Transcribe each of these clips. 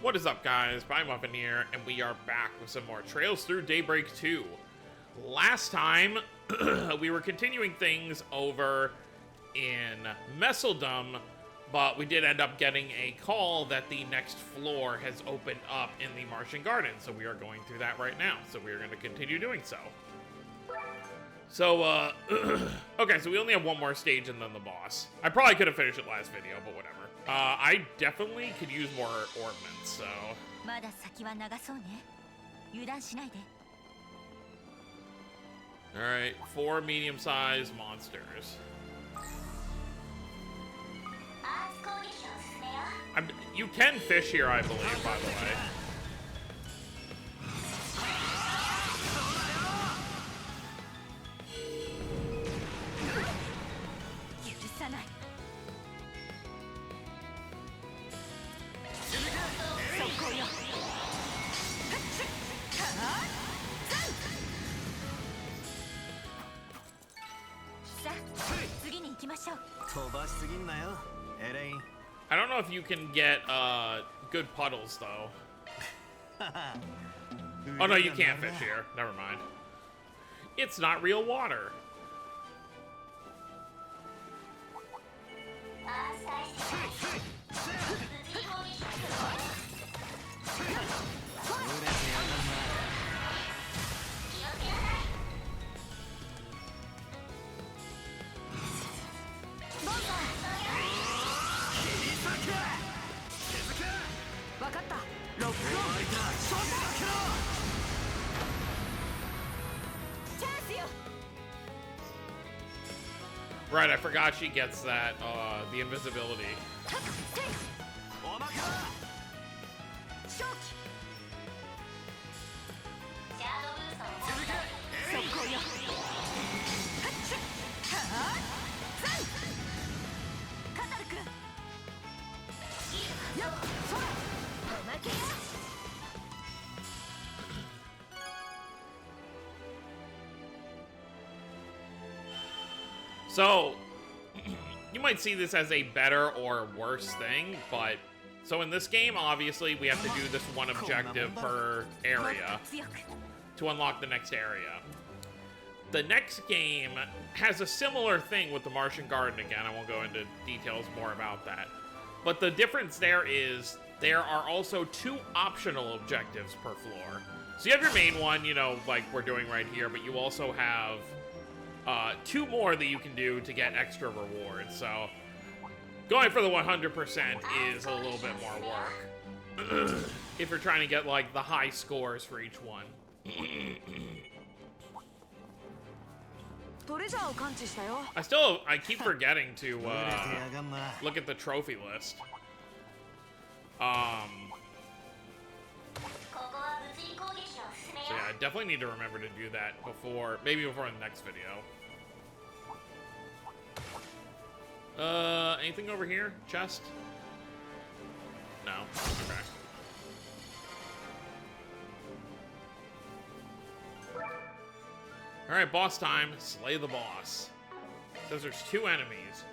What is up, guys? I'm Muffin here, and we are back with some more Trails Through Daybreak 2. Last time, we were continuing things over in Messeldom, but we did end up getting a call that the next floor has opened up in the Martian Garden, so we are going through that right now, so we are going to continue doing so. So, okay, so we only have one more stage and then the boss. I probably could have finished it last video, but whatever. I definitely could use more ornaments, so... Alright, 4 medium-sized monsters. You can fish here, I believe, by the way. I don't know if you can get good puddles though. Oh no, you can't fish here. Never mind. It's not real water. Right, I forgot she gets that, the invisibility. So, you might see this as a better or worse thing, but... So in this game, obviously, we have to do this one objective per area to unlock the next area. The next game has a similar thing with the Martian Garden again. I won't go into details more about that. But the difference there is there are also 2 optional objectives per floor. So you have your main one, you know, like we're doing right here, but you also have... 2 more that you can do to get extra rewards, so going for the 100% is a little bit more work if you're trying to get like the high scores for each one. I keep forgetting to look at the trophy list. So yeah, I definitely need to remember to do that before, maybe before the next video. Anything over here? Chest? No. Okay. Alright, boss time. Slay the boss. Says there's 2 enemies.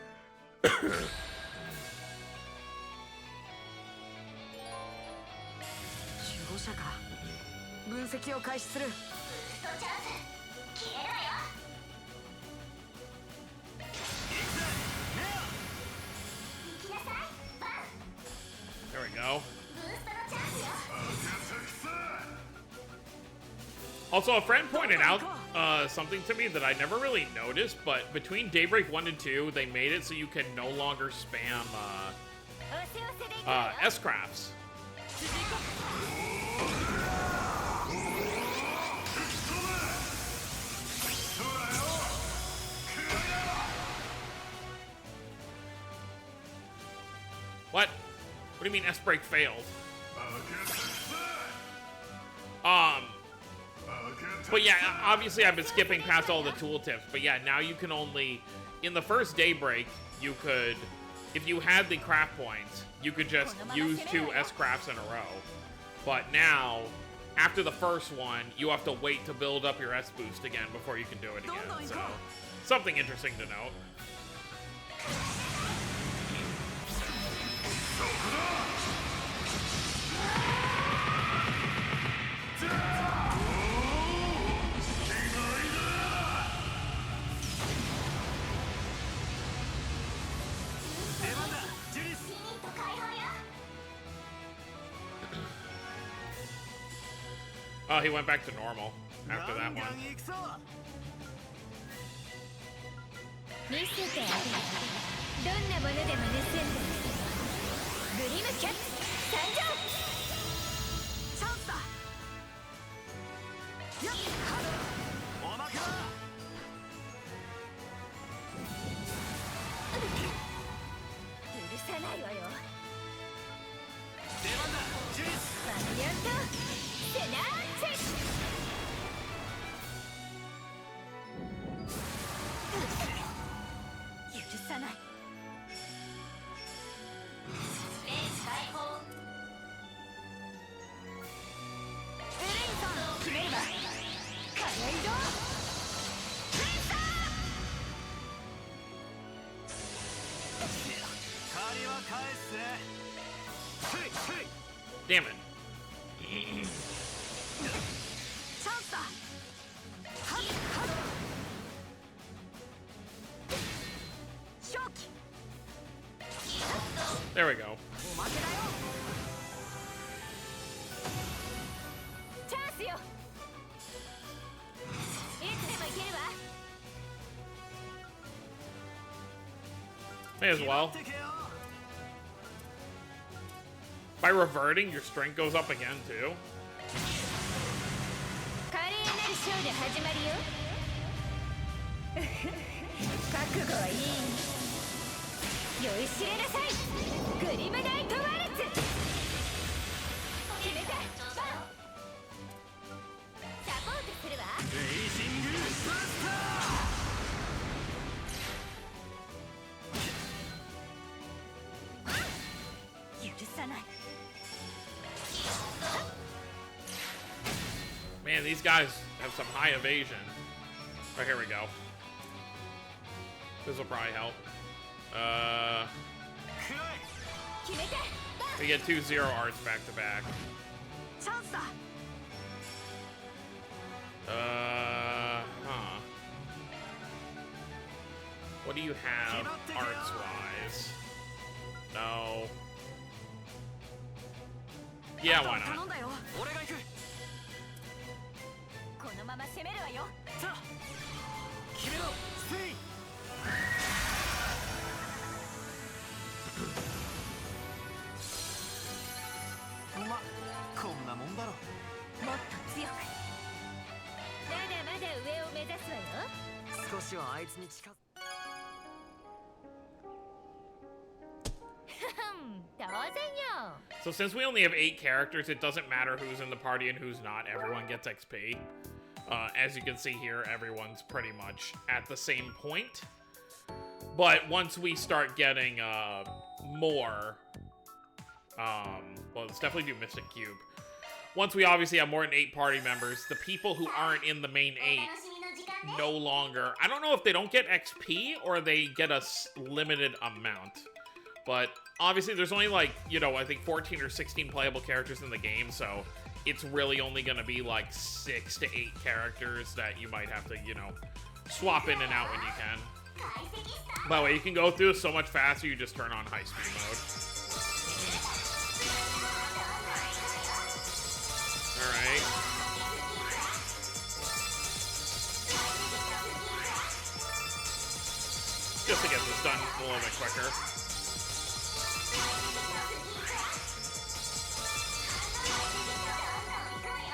There we go. Also, a friend pointed out something to me that I never really noticed, but between Daybreak 1 and 2, they made it so you can no longer spam S-crafts. What? What do you mean S-break failed? But yeah, obviously I've been skipping past all the tooltips, but yeah, now you can only... In the first Daybreak, you could... If you had the craft points, you could just use 2 S-crafts in a row. But now, after the first one, you have to wait to build up your S-boost again before you can do it again, so... Something interesting to note. Oh, he went back to normal after that one. Damn it. There we go. May as well. By reverting, your strength goes up again, too. Man, these guys have some high evasion. Oh, here we go. This will probably help. We get 2 0 arts back to back. Huh. What do you have arts-wise? No. Yeah, why not? So since we only have 8 characters, it doesn't matter who's in the party and who's not. Everyone gets XP. As you can see here, everyone's pretty much at the same point. But once we start getting more, well, let's definitely do Mystic Cube. Once we obviously have more than 8 party members, the people who aren't in the main 8 no longer... I don't know if they don't get XP or they get a limited amount. But obviously there's only like, you know, I think 14 or 16 playable characters in the game, so it's really only going to be like 6 to 8 characters that you might have to, you know, swap in and out when you can. By the way, you can go through so much faster, you just turn on high-speed mode. Alright. Just to get this done a little bit quicker.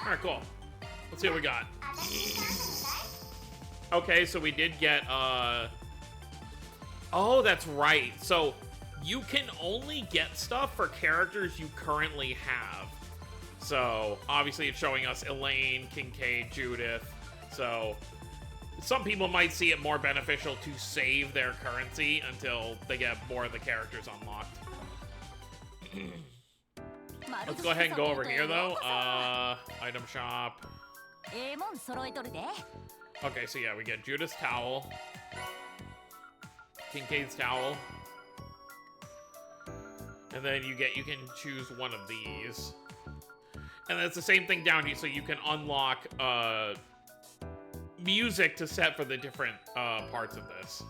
Alright, cool. Let's see what we got. Okay, so we did get, oh, that's right. So, you can only get stuff for characters you currently have. So, obviously it's showing us Elaine, Kincaid, Judith. So, some people might see it more beneficial to save their currency until they get more of the characters unlocked. Let's go ahead and go over here, though. Item shop. Okay, so yeah, we get Judith's towel. Kincaid's towel. And then you can choose one of these. And it's the same thing down here, so you can unlock, music to set for the different, parts of this.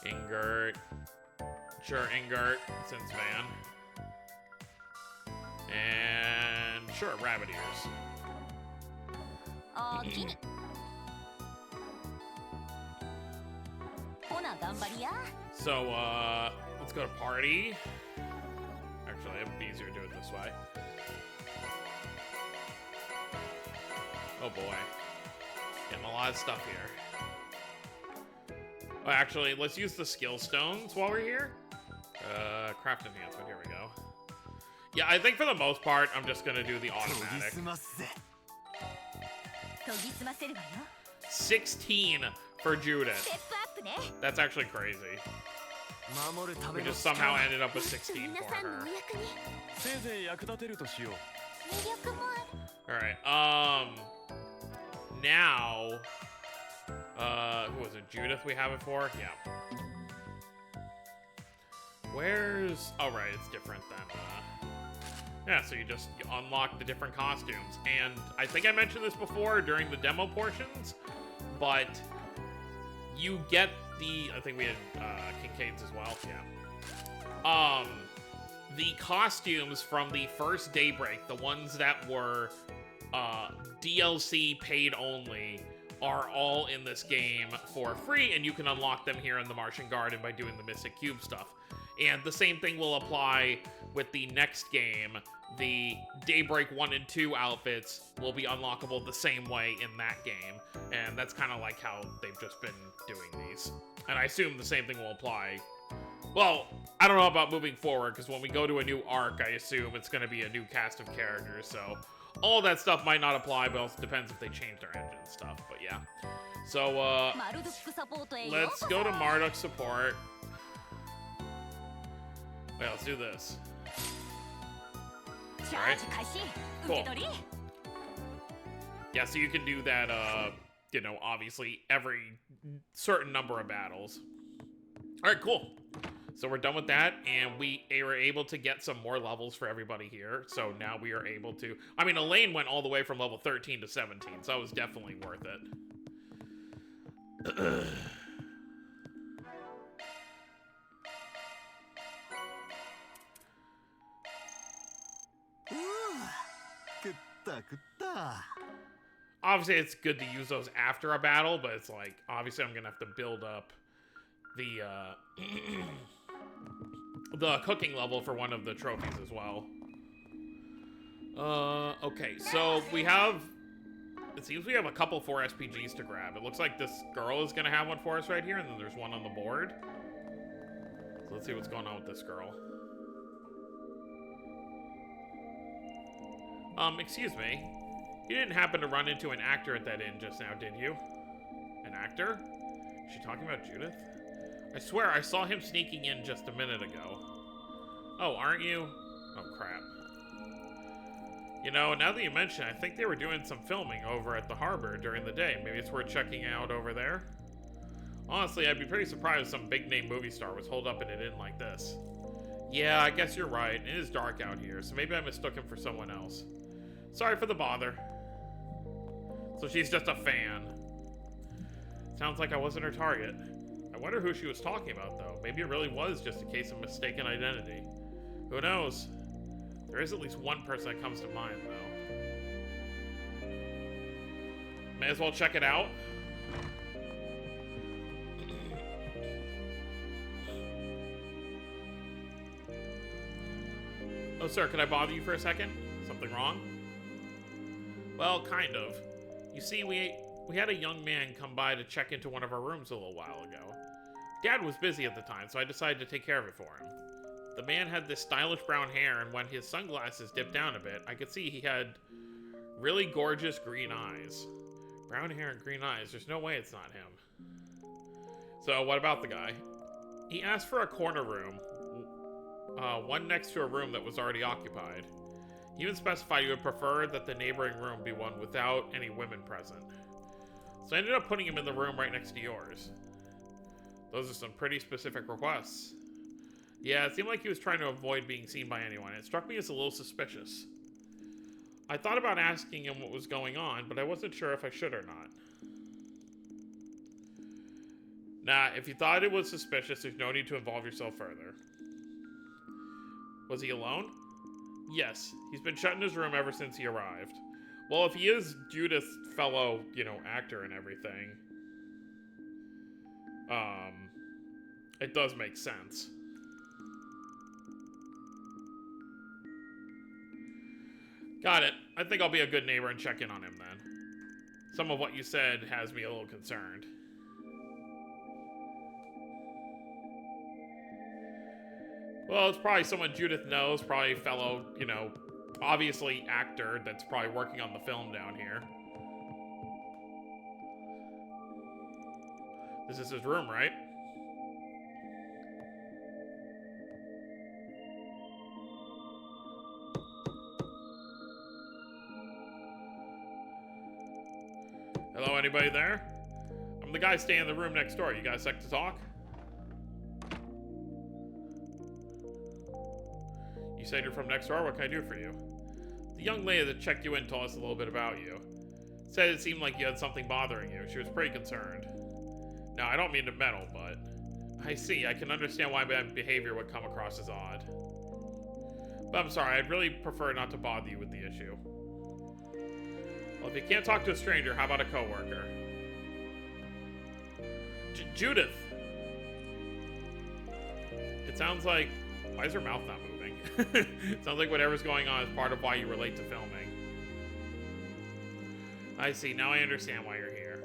Ingert. Sure, Ingert, since Van. And sure, rabbit ears. So, let's go to party. Actually, it'd be easier to do it this way. Oh boy. Getting a lot of stuff here. Oh, actually, let's use the skill stones while we're here. Craft enhancement, here we go. Yeah, I think for the most part, I'm just gonna do the automatic. 16 for Judith. That's actually crazy. We just somehow ended up with 16 for her. Alright, now, who was it, Judith we have it for? Yeah. Where's, oh right, it's different than, yeah, so you unlock the different costumes. And I think I mentioned this before during the demo portions, but you get I think we had, Kincaid's as well, yeah. The costumes from the first Daybreak, the ones that were, DLC paid only, are all in this game for free, and you can unlock them here in the Martian Garden by doing the Mystic Cube stuff. And the same thing will apply with the next game. The Daybreak 1 and 2 outfits will be unlockable the same way in that game. And that's kind of like how they've just been doing these. And I assume the same thing will apply. Well, I don't know about moving forward, because when we go to a new arc, I assume it's going to be a new cast of characters, so all that stuff might not apply, but also depends if they change their engine and stuff, but yeah. So, let's go to Marduk support. Wait, let's do this. Alright. Cool. Yeah, so you can do that, you know, obviously every certain number of battles. Alright, cool. So we're done with that, and we were able to get some more levels for everybody here. So now we are able to... I mean, Elaine went all the way from level 13 to 17, so that was definitely worth it. Obviously, it's good to use those after a battle, but it's like, obviously I'm gonna have to build up the, the cooking level for one of the trophies as well. Okay, so we have... It seems we have a couple 4 SPGs to grab. It looks like this girl is gonna have one for us right here, and then there's one on the board. So let's see what's going on with this girl. Excuse me. You didn't happen to run into an actor at that inn just now, did you? An actor? Is she talking about Judith? I swear I saw him sneaking in just a minute ago. Oh, aren't you? Oh, crap. You know, now that you mention it, I think they were doing some filming over at the harbor during the day. Maybe it's worth checking out over there? Honestly, I'd be pretty surprised if some big-name movie star was holed up in an inn like this. Yeah, I guess you're right. It is dark out here, so maybe I mistook him for someone else. Sorry for the bother. So she's just a fan. Sounds like I wasn't her target. I wonder who she was talking about, though. Maybe it really was just a case of mistaken identity. Who knows? There is at least one person that comes to mind, though. May as well check it out. Oh, sir, could I bother you for a second? Something wrong? Well, kind of. You see, we had a young man come by to check into one of our rooms a little while ago. Dad was busy at the time, so I decided to take care of it for him. The man had this stylish brown hair, and when his sunglasses dipped down a bit, I could see he had really gorgeous green eyes. Brown hair and green eyes, there's no way it's not him. So, what about the guy? He asked for a corner room, one next to a room that was already occupied. He even specified he would prefer that the neighboring room be one without any women present. So I ended up putting him in the room right next to yours. Those are some pretty specific requests. Yeah, it seemed like he was trying to avoid being seen by anyone. It struck me as a little suspicious. I thought about asking him what was going on, but I wasn't sure if I should or not. Nah, if you thought it was suspicious, there's no need to involve yourself further. Was he alone? Yes, he's been shut in his room ever since he arrived. Well, if he is Judith's fellow, you know, actor and everything, it does make sense. Got it. I think I'll be a good neighbor and check in on him then. Some of what you said has me a little concerned. Well, it's probably someone Judith knows, probably fellow, you know, obviously actor that's probably working on the film down here. This is his room, right? Hello, anybody there? I'm the guy staying in the room next door. You guys like to talk? You said you're from next door? What can I do for you? The young lady that checked you in told us a little bit about you. Said it seemed like you had something bothering you. She was pretty concerned. Now, I don't mean to meddle, but... I see. I can understand why bad behavior would come across as odd. But I'm sorry. I'd really prefer not to bother you with the issue. Well, if you can't talk to a stranger, how about a coworker? Judith! It sounds like... Why is her mouth not moving? It sounds like whatever's going on is part of why you were late to filming. I see. Now I understand why you're here.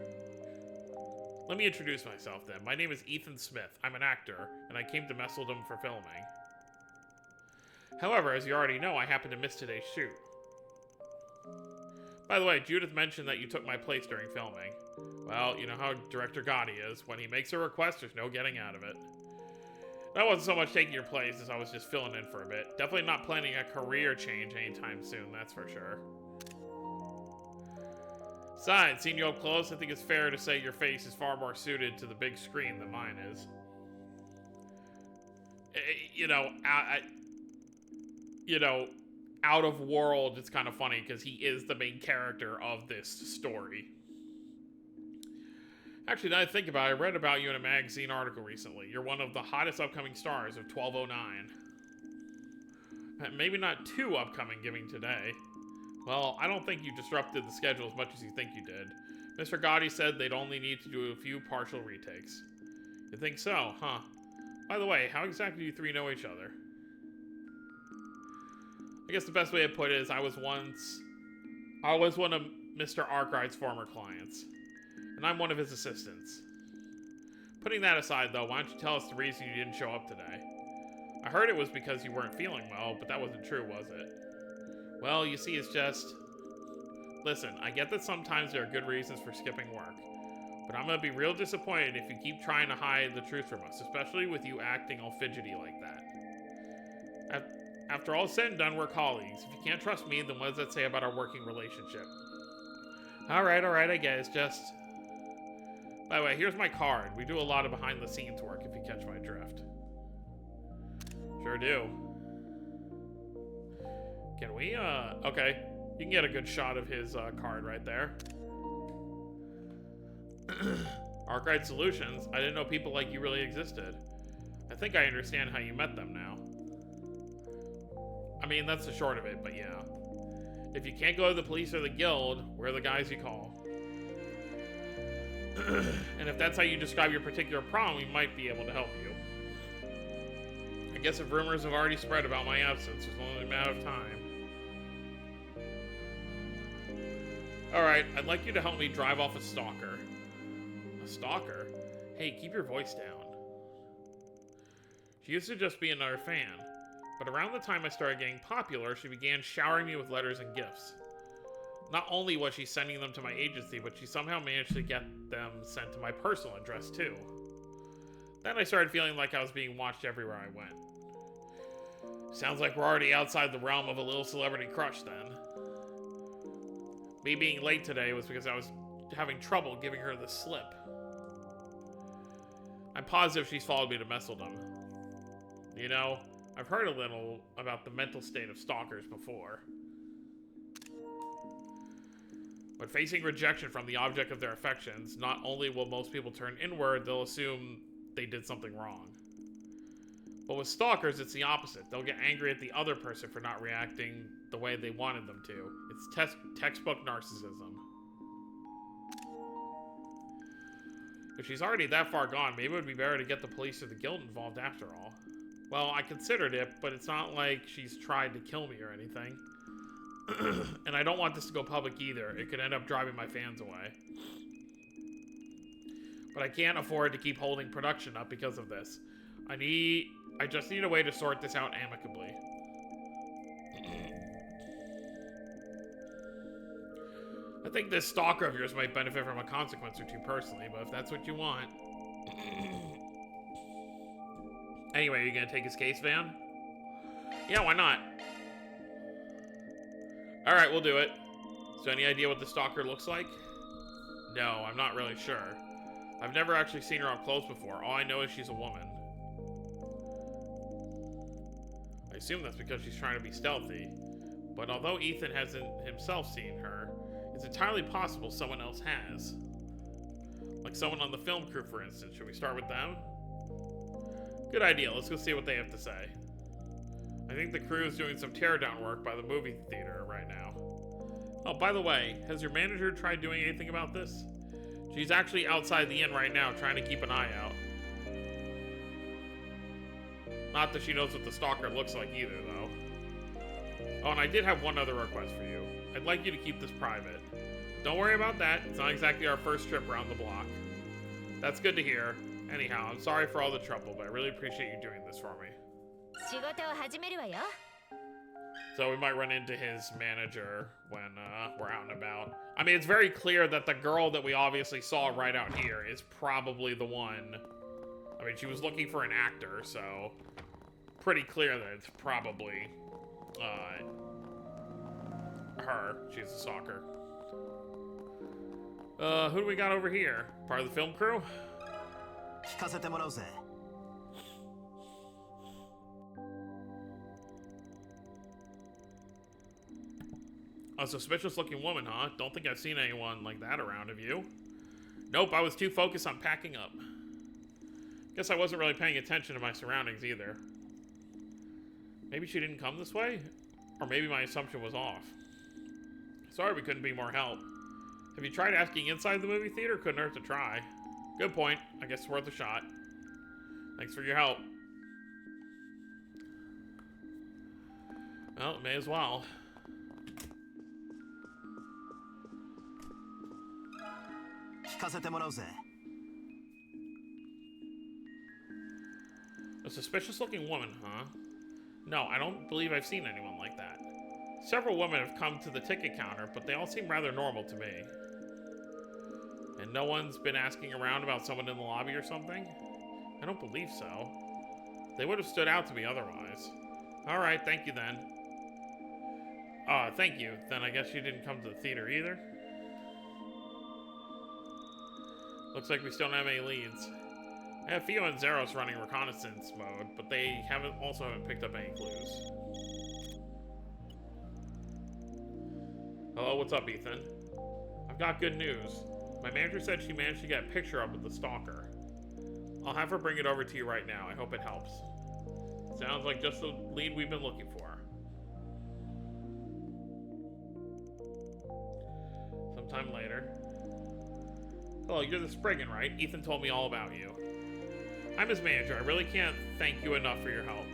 Let me introduce myself then. My name is Ethan Smith. I'm an actor, and I came to Messeldom for filming. However, as you already know, I happened to miss today's shoot. By the way, Judith mentioned that you took my place during filming. Well, you know how Director Gotti is. When he makes a request, there's no getting out of it. That wasn't so much taking your place as I was just filling in for a bit. Definitely not planning a career change anytime soon, that's for sure. Besides, seeing you up close, I think it's fair to say your face is far more suited to the big screen than mine is. You know, out of world, it's kind of funny because he is the main character of this story. Actually, now that I think about it, I read about you in a magazine article recently. You're one of the hottest upcoming stars of 1209. Maybe not too upcoming given today. Well, I don't think you disrupted the schedule as much as you think you did. Mr. Gotti said they'd only need to do a few partial retakes. You think so, huh? By the way, how exactly do you three know each other? I guess the best way to put it is I was one of Mr. Arkwright's former clients. And I'm one of his assistants. Putting that aside, though, why don't you tell us the reason you didn't show up today? I heard it was because you weren't feeling well, but that wasn't true, was it? Well, you see, it's just... Listen, I get that sometimes there are good reasons for skipping work, but I'm gonna be real disappointed if you keep trying to hide the truth from us, especially with you acting all fidgety like that. After all said and done, we're colleagues. If you can't trust me, then what does that say about our working relationship? Alright, I guess, just... By the way, here's my card. We do a lot of behind-the-scenes work, if you catch my drift. Sure do. Can we, okay. You can get a good shot of his, card right there. Arkwright Solutions. I didn't know people like you really existed. I think I understand how you met them now. I mean, that's the short of it, but yeah. If you can't go to the police or the guild, we're the guys you call. And if that's how you describe your particular problem, we might be able to help you. I guess if rumors have already spread about my absence, it's only a matter of time. Alright, I'd like you to help me drive off a stalker. A stalker? Hey, keep your voice down. She used to just be another fan, but around the time I started getting popular, she began showering me with letters and gifts. Not only was she sending them to my agency, but she somehow managed to get them sent to my personal address too. Then I started feeling like I was being watched everywhere I went. Sounds like we're already outside the realm of a little celebrity crush then. Me being late today was because I was having trouble giving her the slip. I'm positive she's followed me to Messeldom. You know, I've heard a little about the mental state of stalkers before. When facing rejection from the object of their affections, not only will most people turn inward, they'll assume they did something wrong. But with stalkers, it's the opposite. They'll get angry at the other person for not reacting the way they wanted them to. It's textbook narcissism. If she's already that far gone, maybe it would be better to get the police or the guild involved after all. Well, I considered it, but it's not like she's tried to kill me or anything. And I don't want this to go public either. It could end up driving my fans away. But I can't afford to keep holding production up because of this. I just need a way to sort this out amicably. I think this stalker of yours might benefit from a consequence or two personally, but if that's what you want. Anyway, are you gonna take his case, Van? Yeah, why not? Alright, we'll do it. So any idea what the stalker looks like? No, I'm not really sure. I've never actually seen her up close before. All I know is she's a woman. I assume that's because she's trying to be stealthy. But although Ethan hasn't himself seen her, it's entirely possible someone else has. Like someone on the film crew, for instance. Should we start with them? Good idea. Let's go see what they have to say. I think the crew is doing some teardown work by the movie theater right now. Oh, by the way, has your manager tried doing anything about this? She's actually outside the inn right now trying to keep an eye out. Not that she knows what the stalker looks like either, though. Oh, and I did have one other request for you. I'd like you to keep this private. Don't worry about that. It's not exactly our first trip around the block. That's good to hear. Anyhow, I'm sorry for all the trouble, but I really appreciate you doing this for me. So we might run into his manager when we're out and about. I mean, it's very clear that the girl that we obviously saw right out here is probably the one. I mean, she was looking for an actor, so pretty clear that it's probably her. She's a stalker. Who do we got over here? Part of the film crew? A suspicious looking woman, huh? Don't think I've seen anyone like that around, have you? Nope, I was too focused on packing up. Guess I wasn't really paying attention to my surroundings either. Maybe she didn't come this way? Or maybe my assumption was off. Sorry we couldn't be more help. Have you tried asking inside the movie theater? Couldn't hurt to try. Good point. I guess it's worth a shot. Thanks for your help. Well, may as well. A suspicious looking woman, huh? No, I don't believe I've seen anyone like that. Several women have come to the ticket counter, but they all seem rather normal to me. And no one's been asking around about someone in the lobby or something? I don't believe so. They would have stood out to me otherwise. Alright, thank you then. Thank you. Then I guess you didn't come to the theater either? Looks like we still don't have any leads. I have Theo and Zeros running reconnaissance mode, but they haven't picked up any clues. Hello, what's up, Ethan? I've got good news. My manager said she managed to get a picture up with the stalker. I'll have her bring it over to you right now. I hope it helps. Sounds like just the lead we've been looking for. Sometime later. Hello, you're the Spriggan, right? Ethan told me all about you. I'm his manager. I really can't thank you enough for your help.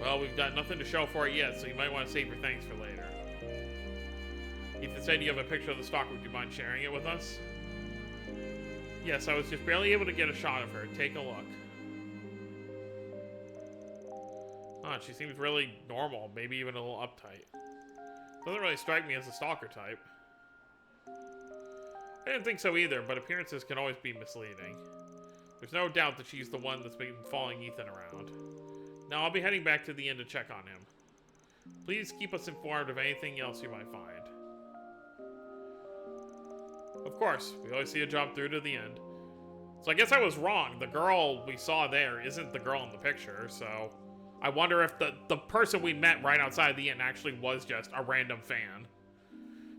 Well, we've got nothing to show for it yet, so you might want to save your thanks for later. Ethan said you have a picture of the stalker. Would you mind sharing it with us? Yes, I was just barely able to get a shot of her. Take a look. Oh, she seems really normal, maybe even a little uptight. Doesn't really strike me as a stalker type. I didn't think so either, but appearances can always be misleading. There's no doubt that she's the one that's been following Ethan around. Now I'll be heading back to the inn to check on him. Please keep us informed of anything else you might find. Of course, we always see a job through to the end. So I guess I was wrong. The girl we saw there isn't the girl in the picture, so I wonder if the person we met right outside the inn actually was just a random fan.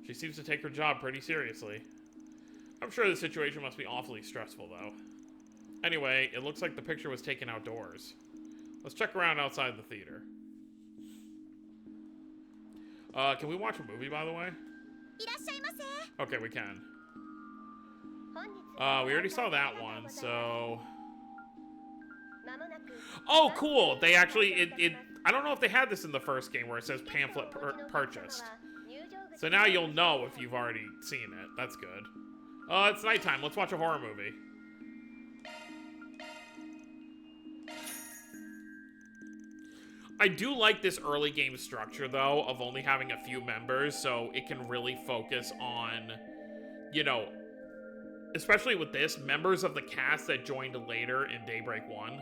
She seems to take her job pretty seriously. I'm sure the situation must be awfully stressful, though. Anyway, it looks like the picture was taken outdoors. Let's check around outside the theater. Can we watch a movie, by the way? Okay, we can. We already saw that one, so... Oh, cool! They actually, I don't know if they had this in the first game where it says pamphlet purchased. So now you'll know if you've already seen it. That's good. It's nighttime. Let's watch a horror movie. I do like this early game structure, though, of only having a few members, so it can really focus on, you know, especially with this, members of the cast that joined later in Daybreak 1.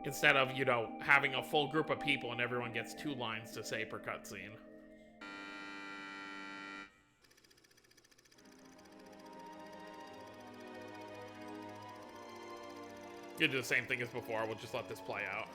Instead of, you know, having a full group of people and everyone gets 2 lines to say per cutscene. You do the same thing as before, we'll just let this play out.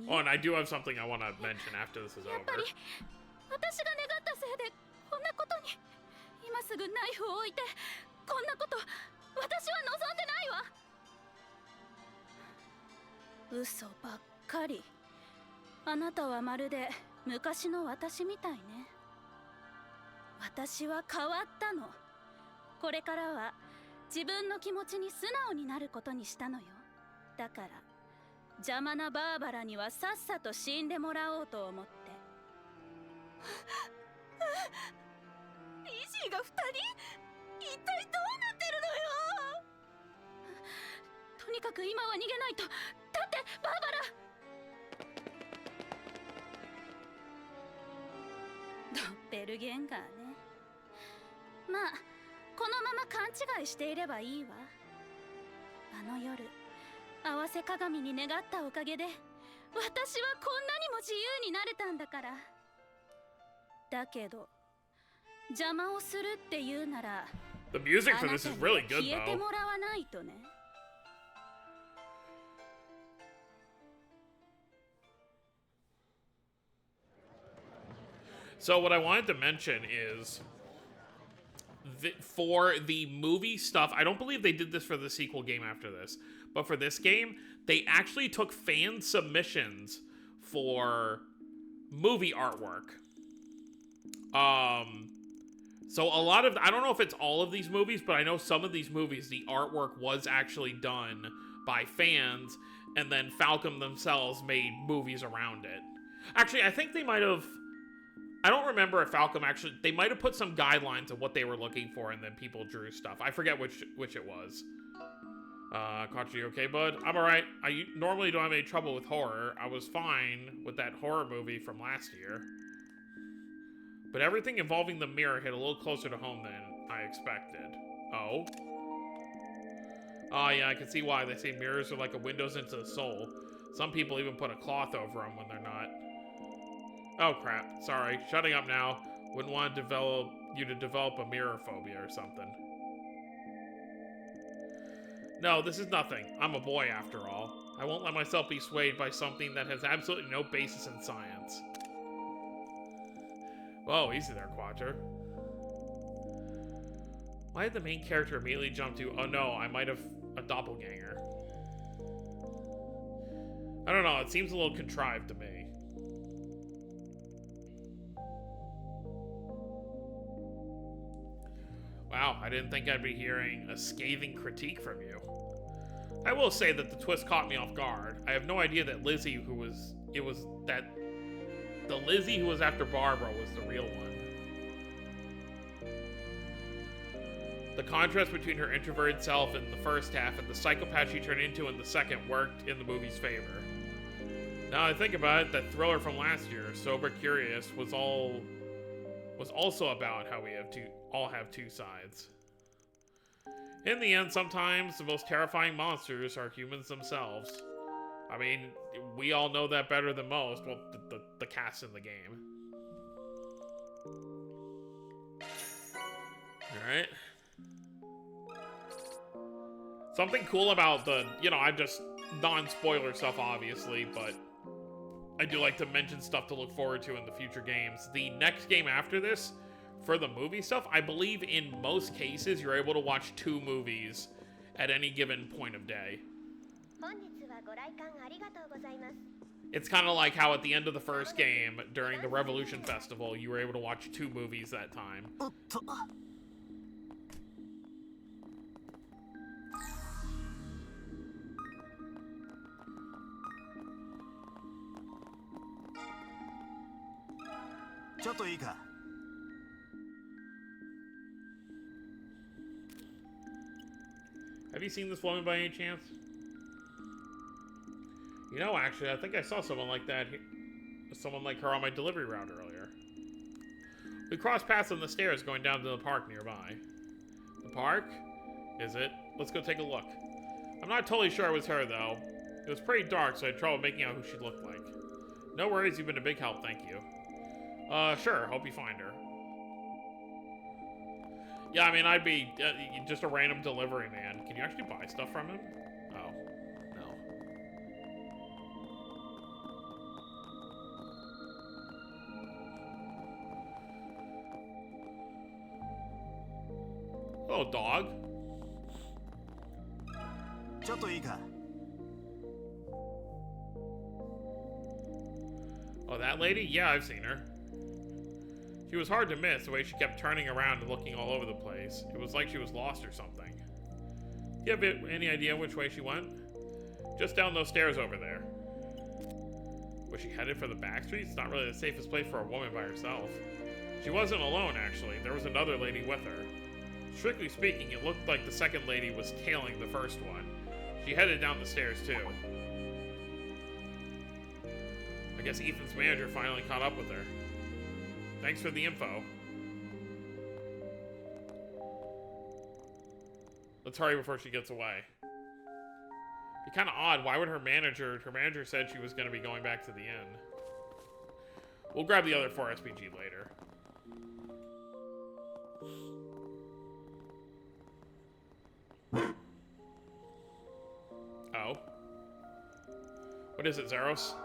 Oh, and I do have something I want to mention after this is over. The music for this is really good, though. So what I wanted to mention is, for the movie stuff, I don't believe they did this for the sequel game after this, but for this game, they actually took fan submissions for movie artwork. So a lot of, I don't know if it's all of these movies, but I know some of these movies, the artwork was actually done by fans, and then Falcom themselves made movies around it. Actually, I think they might have, I don't remember if Falcom actually, they might have put some guidelines of what they were looking for, and then people drew stuff. I forget which it was. Caught you okay, bud? I'm alright. I normally don't have any trouble with horror. I was fine with that horror movie from last year. But everything involving the mirror hit a little closer to home than I expected. Oh? Oh yeah, I can see why. They say mirrors are like a windows into the soul. Some people even put a cloth over them when they're not. Oh crap, sorry. Shutting up now. Wouldn't want to develop a mirror phobia or something. No, this is nothing. I'm a boy after all. I won't let myself be swayed by something that has absolutely no basis in science. Whoa, easy there, Quadra. Why did the main character immediately jump to, oh no, I might have a doppelganger? I don't know, it seems a little contrived to me. Wow, I didn't think I'd be hearing a scathing critique from you. I will say that the twist caught me off guard. I have no idea that Lizzie, The Lizzie who was after Barbara was the real one. The contrast between her introverted self in the first half and the psychopath she turned into in the second worked in the movie's favor. Now I think about it, that thriller from last year, Sober Curious, was also about how we all have two sides. In the end, sometimes the most terrifying monsters are humans themselves. I mean, we all know that better than most. Well, the cast in the game. Alright. Something cool about the, I'm just non-spoiler stuff, obviously, but I do like to mention stuff to look forward to in the future games. The next game after this, for the movie stuff, I believe in most cases you're able to watch 2 movies at any given point of day. It's kind of like how at the end of the first game, during the Revolution Festival, you were able to watch 2 movies that time. Have you seen this woman by any chance? Actually, I think I saw someone like that, someone like her on my delivery route earlier. We crossed paths on the stairs going down to the park nearby. The park? Is it? Let's go take a look. I'm not totally sure it was her, though. It was pretty dark, so I had trouble making out who she looked like. No worries, you've been a big help, thank you. Sure, hope you find her. Yeah, I mean, I'd be just a random delivery man. Can you actually buy stuff from him? Oh, no. Hello, dog. Oh, that lady? Yeah, I've seen her. She was hard to miss, the way she kept turning around and looking all over the place. It was like she was lost or something. Do you have any idea which way she went? Just down those stairs over there. Was she headed for the back streets? It's not really the safest place for a woman by herself. She wasn't alone, actually. There was another lady with her. Strictly speaking, it looked like the second lady was tailing the first one. She headed down the stairs, too. I guess Ethan's manager finally caught up with her. Thanks for the info. Let's hurry before she gets away. Be kind of odd. Why would her manager said she was going to be going back to the inn. We'll grab the other 4 SPG later. Oh. What is it, Zeros?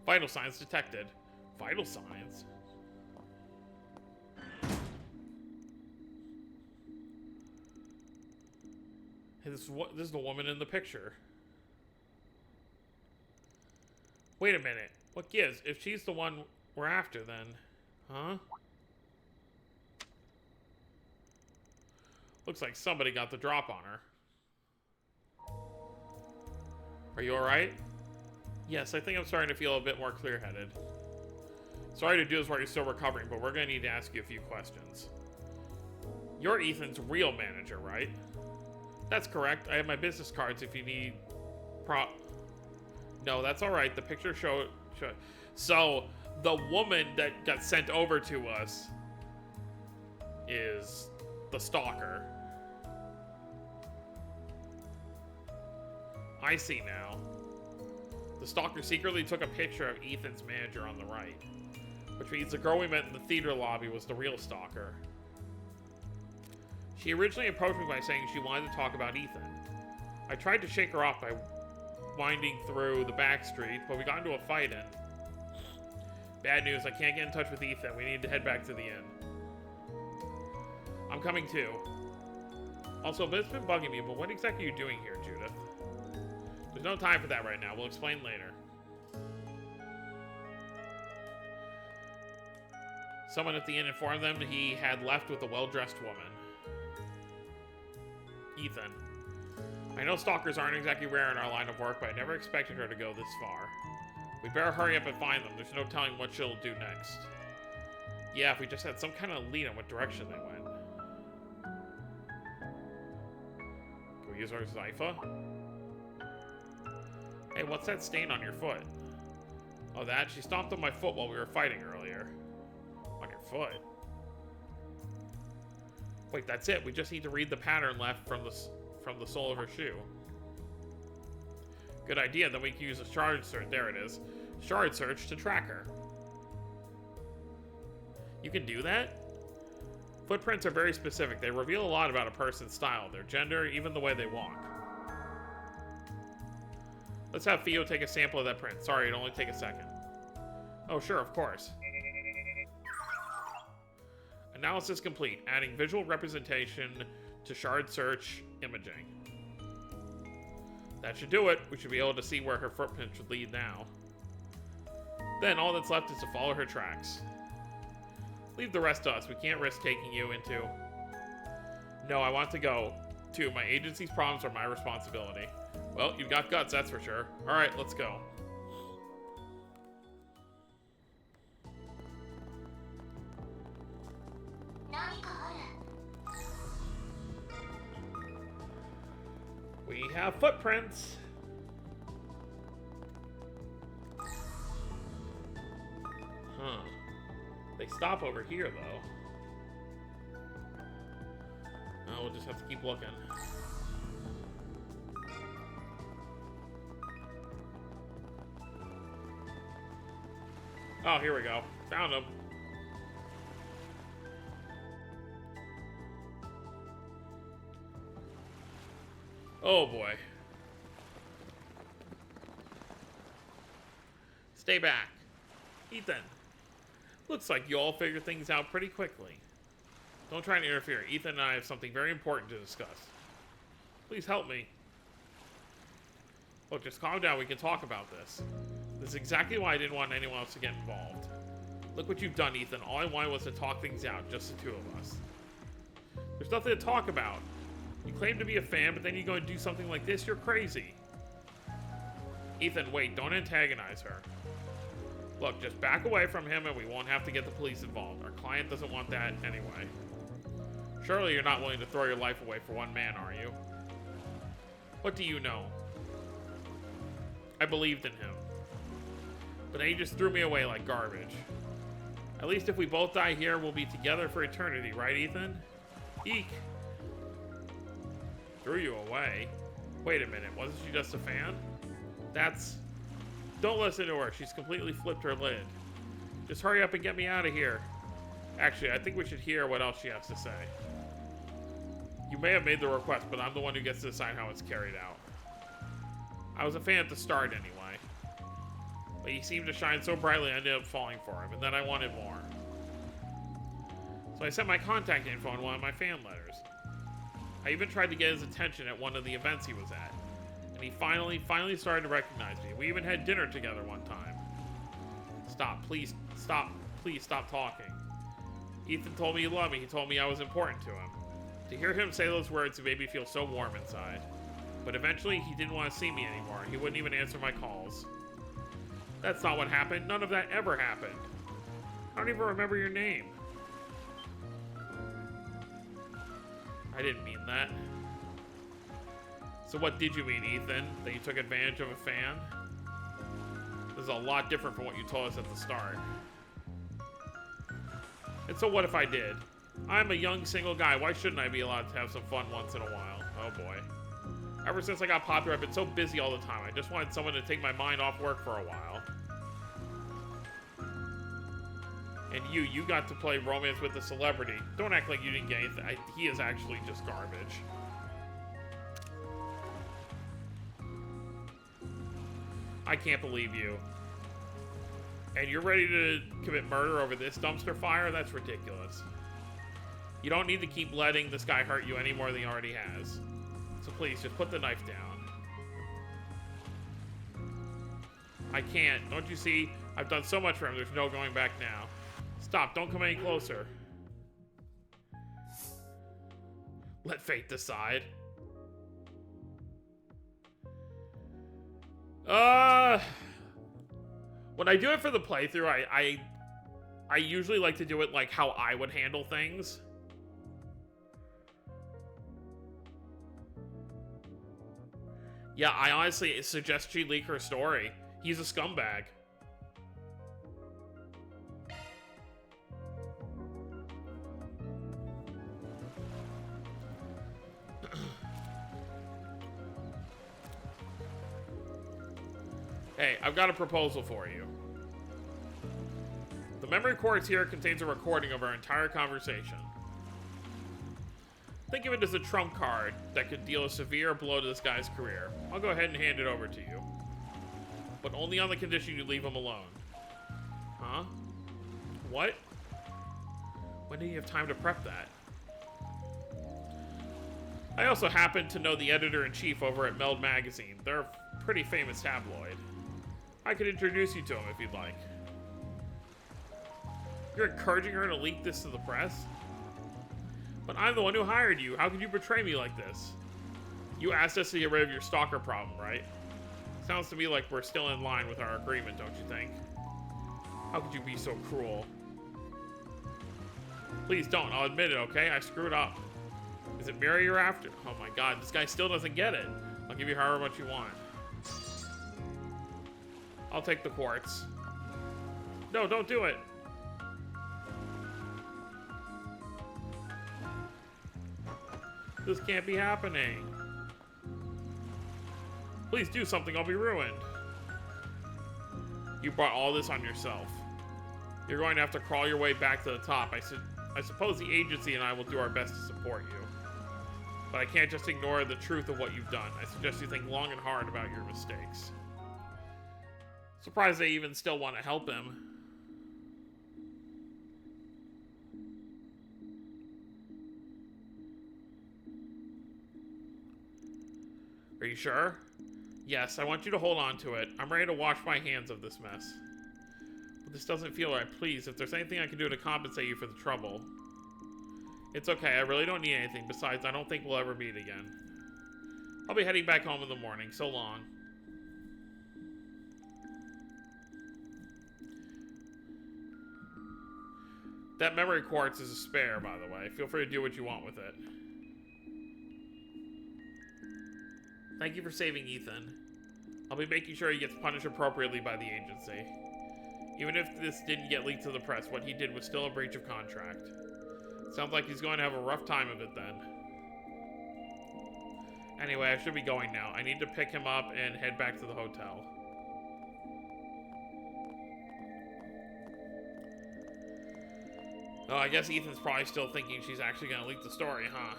Vital signs detected. Vital signs? Hey, this is the woman in the picture. Wait a minute. What gives? If she's the one we're after, then... Huh? Looks like somebody got the drop on her. Are you alright? Yes, I think I'm starting to feel a bit more clear-headed. Sorry to do this while you're still recovering, but we're going to need to ask you a few questions. You're Ethan's real manager, right? That's correct. I have my business cards if you need No, that's alright. The picture showed... So, the woman that got sent over to us is the Stalker. I see now. The Stalker secretly took a picture of Ethan's manager on the right, which means the girl we met in the theater lobby was the real Stalker. She originally approached me by saying she wanted to talk about Ethan. I tried to shake her off by winding through the back streets, but we got into a fight and... Bad news, I can't get in touch with Ethan. We need to head back to the inn. I'm coming too. Also, but it's been bugging me, but what exactly are you doing here, Judith? There's no time for that right now. We'll explain later. Someone at the inn informed them that he had left with a well-dressed woman. Ethan. I know stalkers aren't exactly rare in our line of work, but I never expected her to go this far. We better hurry up and find them. There's no telling what she'll do next. Yeah, if we just had some kind of lead on what direction they went. Can we use our Zypha? Hey, what's that stain on your foot? Oh, that? She stomped on my foot while we were fighting earlier. On your foot? Wait, that's it. We just need to read the pattern left from the sole of her shoe. Good idea. Then we can use a shard search. There it is. Shard search to track her. You can do that? Footprints are very specific. They reveal a lot about a person's style, their gender, even the way they walk. Let's have Theo take a sample of that print. Sorry, it'll only take a second. Oh, sure, of course. Analysis complete. Adding visual representation to shard search imaging. That should do it. We should be able to see where her footprint should lead now. Then all that's left is to follow her tracks. Leave the rest to us. We can't risk taking you into... No, I want to go. Too. My agency's problems are my responsibility. Well, you've got guts, that's for sure. Alright, let's go. We have footprints. Huh. They stop over here, though. Oh, we'll just have to keep looking. Oh, here we go. Found him. Oh boy. Stay back. Ethan. Looks like you all figure things out pretty quickly. Don't try and interfere. Ethan and I have something very important to discuss. Please help me. Look, just calm down. We can talk about this. This is exactly why I didn't want anyone else to get involved. Look what you've done, Ethan. All I wanted was to talk things out, just the two of us. There's nothing to talk about. You claim to be a fan, but then you go and do something like this? You're crazy. Ethan, wait. Don't antagonize her. Look, just back away from him and we won't have to get the police involved. Our client doesn't want that anyway. Surely you're not willing to throw your life away for one man, are you? What do you know? I believed in him. But then he just threw me away like garbage. At least if we both die here, we'll be together for eternity, right, Ethan? Eek. Threw you away? Wait a minute, wasn't she just a fan? That's... Don't listen to her, she's completely flipped her lid. Just hurry up and get me out of here. Actually, I think we should hear what else she has to say. You may have made the request, but I'm the one who gets to decide how it's carried out. I was a fan at the start anyway. But he seemed to shine so brightly I ended up falling for him, and then I wanted more. So I sent my contact info in one of my fan letters. I even tried to get his attention at one of the events he was at. And he finally started to recognize me. We even had dinner together one time. Stop, please stop talking. Ethan told me he loved me. He told me I was important to him. To hear him say those words, it made me feel so warm inside. But eventually, he didn't want to see me anymore. He wouldn't even answer my calls. That's not what happened. None of that ever happened. I don't even remember your name. I didn't mean that. So what did you mean, Ethan? That you took advantage of a fan? This is a lot different from what you told us at the start. And so what if I did? I'm a young single guy. Why shouldn't I be allowed to have some fun once in a while? Oh boy. Ever since I got popular, I've been so busy all the time. I just wanted someone to take my mind off work for a while. And you got to play romance with a celebrity. Don't act like you didn't get anything. He is actually just garbage. I can't believe you. And you're ready to commit murder over this dumpster fire? That's ridiculous. You don't need to keep letting this guy hurt you any more than he already has. So please, just put the knife down. I can't. Don't you see? I've done so much for him, there's no going back now. Stop, don't come any closer. Let fate decide. When I do it for the playthrough, I usually like to do it like how I would handle things. Yeah, I honestly suggest she leak her story. He's a scumbag. Hey, I've got a proposal for you. The memory quartz here contains a recording of our entire conversation. Think of it as a trump card that could deal a severe blow to this guy's career. I'll go ahead and hand it over to you. But only on the condition you leave him alone. Huh? What? When do you have time to prep that? I also happen to know the editor-in-chief over at Meld Magazine. They're a pretty famous tabloid. I could introduce you to him if you'd like. You're encouraging her to leak this to the press? But I'm the one who hired you. How could you betray me like this? You asked us to get rid of your stalker problem, right? Sounds to me like we're still in line with our agreement, don't you think? How could you be so cruel? Please don't. I'll admit it, okay? I screwed up. Is it Mary you're after? Oh my god, this guy still doesn't get it. I'll give you however much you want. I'll take the quartz. No, don't do it. This can't be happening. Please do something, I'll be ruined. You brought all this on yourself. You're going to have to crawl your way back to the top. I suppose the agency and I will do our best to support you. But I can't just ignore the truth of what you've done. I suggest you think long and hard about your mistakes. Surprised they even still want to help him. Are you sure? Yes, I want you to hold on to it. I'm ready to wash my hands of this mess. But this doesn't feel right. Please, if there's anything I can do to compensate you for the trouble. It's okay, I really don't need anything. Besides, I don't think we'll ever meet again. I'll be heading back home in the morning. So long. That memory quartz is a spare, by the way. Feel free to do what you want with it. Thank you for saving Ethan. I'll be making sure he gets punished appropriately by the agency. Even if this didn't get leaked to the press, what he did was still a breach of contract. Sounds like he's going to have a rough time of it then. Anyway, I should be going now. I need to pick him up and head back to the hotel. Oh, I guess Ethan's probably still thinking she's actually going to leak the story, huh?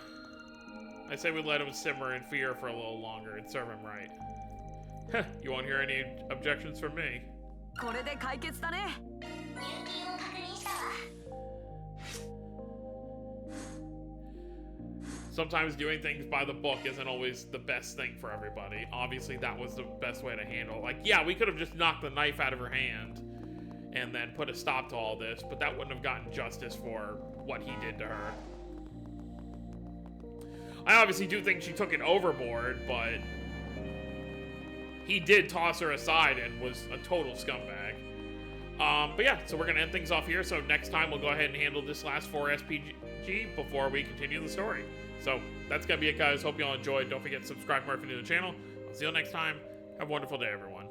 I say we let him simmer in fear for a little longer and serve him right. Heh, you won't hear any objections from me. Sometimes doing things by the book isn't always the best thing for everybody. Obviously, that was the best way to handle it. Like, yeah, we could have just knocked the knife out of her hand and then put a stop to all this, but that wouldn't have gotten justice for what he did to her. I obviously do think she took it overboard, but he did toss her aside and was a total scumbag. But yeah, so we're going to end things off here. So next time we'll go ahead and handle this last 4 SPG before we continue the story. So that's going to be it, guys. Hope you all enjoyed. Don't forget to subscribe if you're new to the channel. I'll see you all next time. Have a wonderful day, everyone.